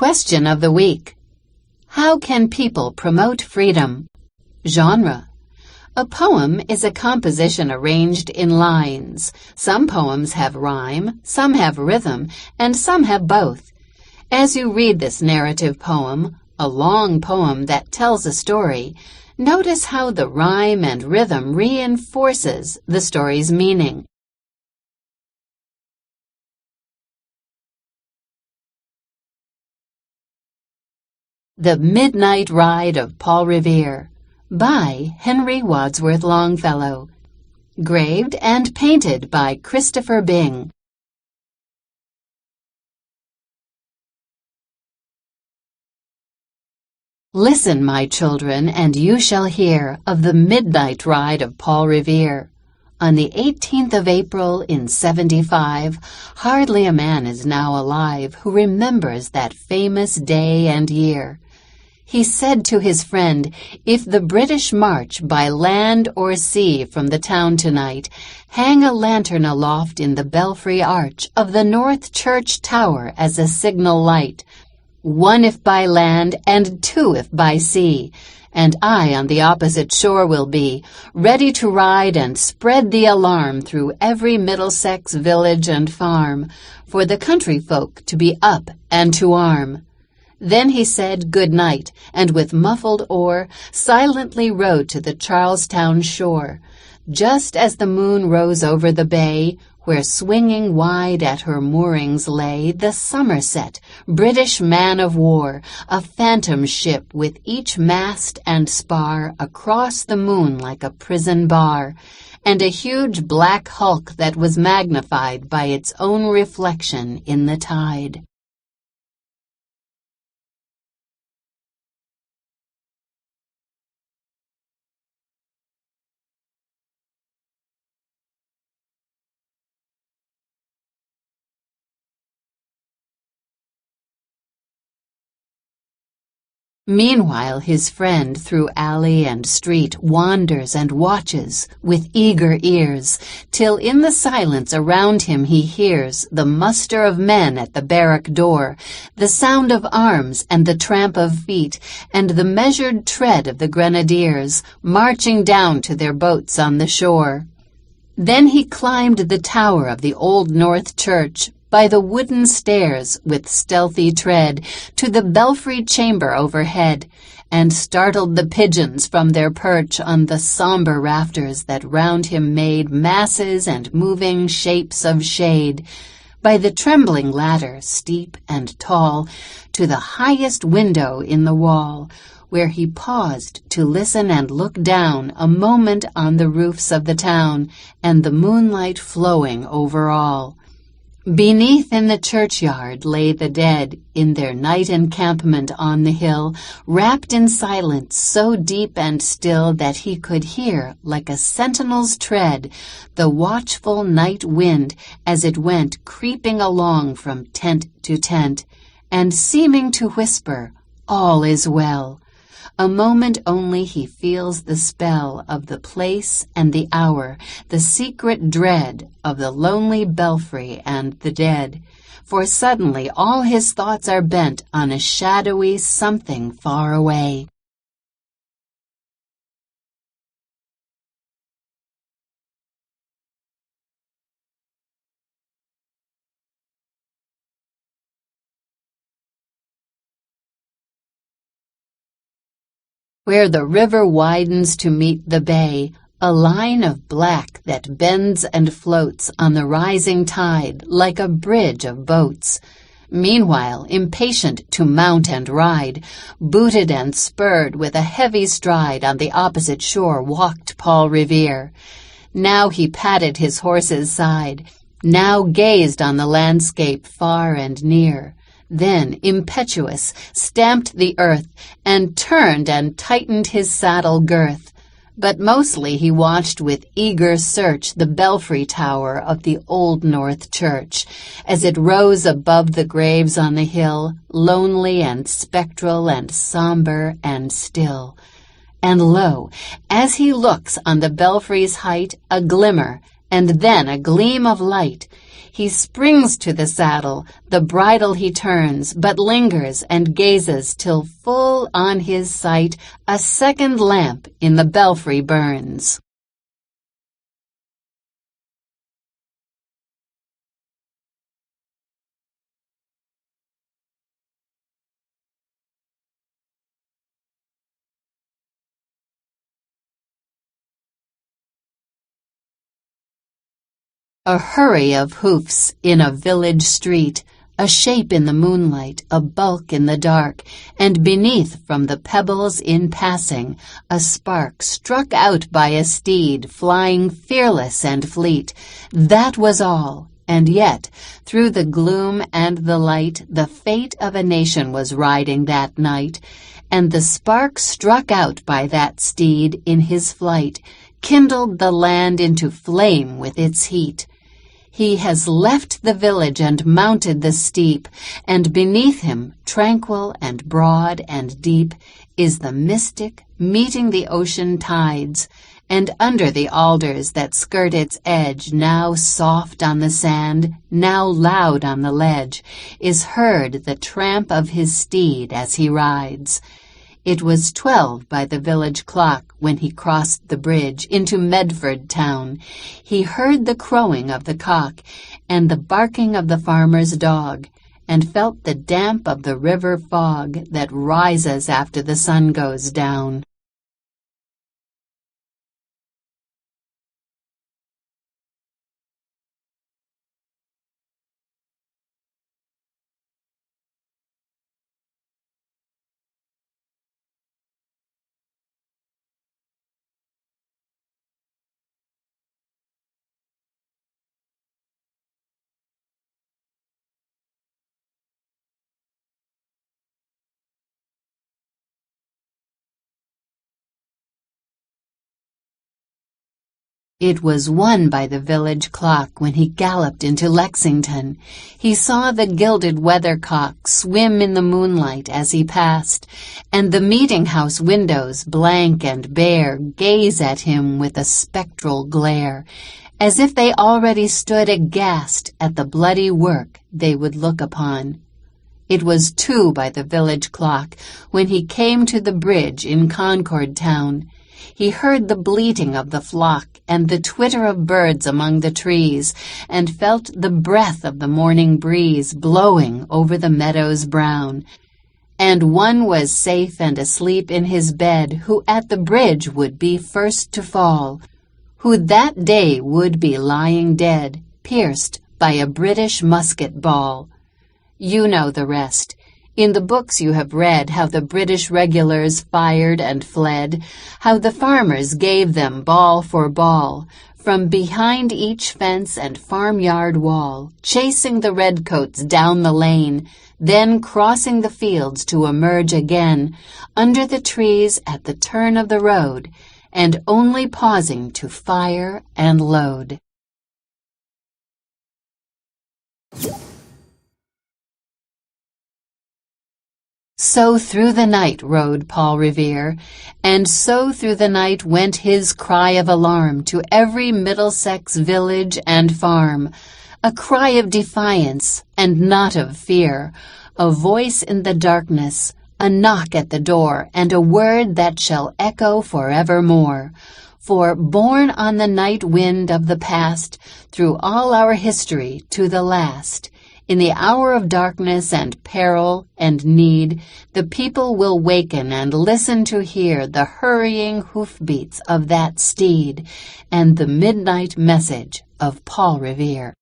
Question of the week. How can people promote freedom? Genre. A poem is a composition arranged in lines. Some poems have rhyme, some have rhythm, and some have both. As you read this narrative poem, a long poem that tells a story, notice how the rhyme and rhythm reinforces the story's meaning. The Midnight Ride of Paul Revere by Henry Wadsworth Longfellow. Graved and painted by Christopher Byng. Listen, my children, and you shall hear of the midnight ride of Paul Revere. On the 18th of April in 75, hardly a man is now alive who remembers that famous day and year. He said to his friend, "If the British march by land or sea from the town tonight, hang a lantern aloft in the belfry arch of the North Church Tower as a signal light, 1 if by land and 2 if by sea, and I on the opposite shore will be, ready to ride and spread the alarm through every Middlesex village and farm, for the country folk to be up and to arm." Then he said good night, and with muffled oar silently rowed to the Charlestown shore. Just as the moon rose over the bay, where swinging wide at her moorings lay the Somerset, British man-of-war, a phantom ship with each mast and spar across the moon like a prison bar, and a huge black hulk that was magnified by its own reflection in the tide. Meanwhile his friend through alley and street wanders and watches with eager ears, till in the silence around him he hears the muster of men at the barrack door, the sound of arms and the tramp of feet, and the measured tread of the grenadiers, marching down to their boats on the shore. Then he climbed the tower of the Old North Church, by the wooden stairs with stealthy tread, to the belfry chamber overhead, and startled the pigeons from their perch on the sombre rafters that round him made masses and moving shapes of shade, by the trembling ladder, steep and tall, to the highest window in the wall, where he paused to listen and look down a moment on the roofs of the town, and the moonlight flowing over all. Beneath in the churchyard lay the dead, in their night encampment on the hill, wrapped in silence so deep and still that he could hear, like a sentinel's tread, the watchful night wind as it went creeping along from tent to tent, and seeming to whisper, "All is well." A moment only he feels the spell of the place and the hour, the secret dread of the lonely belfry and the dead, for suddenly all his thoughts are bent on a shadowy something far away. Where the river widens to meet the bay, a line of black that bends and floats on the rising tide like a bridge of boats. Meanwhile, impatient to mount and ride, booted and spurred with a heavy stride on the opposite shore walked Paul Revere. Now he patted his horse's side, now gazed on the landscape far and near. Then, impetuous, stamped the earth, and turned and tightened his saddle girth. But mostly he watched with eager search the belfry tower of the Old North Church, as it rose above the graves on the hill, lonely and spectral and sombre and still. And lo, as he looks on the belfry's height, a glimmer, and then a gleam of light. He springs to the saddle, the bridle he turns, but lingers and gazes till full on his sight a second lamp in the belfry burns. A hurry of hoofs in a village street, a shape in the moonlight, a bulk in the dark, and beneath from the pebbles in passing, a spark struck out by a steed flying fearless and fleet. That was all, and yet, through the gloom and the light, the fate of a nation was riding that night, and the spark struck out by that steed in his flight kindled the land into flame with its heat. He has left the village and mounted the steep, and beneath him, tranquil and broad and deep, is the mystic meeting the ocean tides, and under the alders that skirt its edge, now soft on the sand, now loud on the ledge, is heard the tramp of his steed as he rides. It was 12 by the village clock when he crossed the bridge into Medford town. He heard the crowing of the cock and the barking of the farmer's dog, and felt the damp of the river fog that rises after the sun goes down. It was 1 by the village clock when he galloped into Lexington. He saw the gilded weathercock swim in the moonlight as he passed, and the meeting-house windows, blank and bare, gaze at him with a spectral glare, as if they already stood aghast at the bloody work they would look upon. It was 2 by the village clock when he came to the bridge in Concord town. He heard the bleating of the flock and the twitter of birds among the trees, and felt the breath of the morning breeze blowing over the meadows brown. And one was safe and asleep in his bed who at the bridge would be first to fall, who that day would be lying dead, pierced by a British musket ball. You know the rest. In the books you have read how the British regulars fired and fled, how the farmers gave them ball for ball, from behind each fence and farmyard wall, chasing the redcoats down the lane, then crossing the fields to emerge again, under the trees at the turn of the road, and only pausing to fire and load. So through the night rode Paul Revere, and so through the night went his cry of alarm to every Middlesex village and farm, a cry of defiance and not of fear, a voice in the darkness, a knock at the door, and a word that shall echo forevermore. For borne on the night wind of the past, through all our history to the last, in the hour of darkness and peril and need, the people will waken and listen to hear the hurrying hoofbeats of that steed and the midnight message of Paul Revere.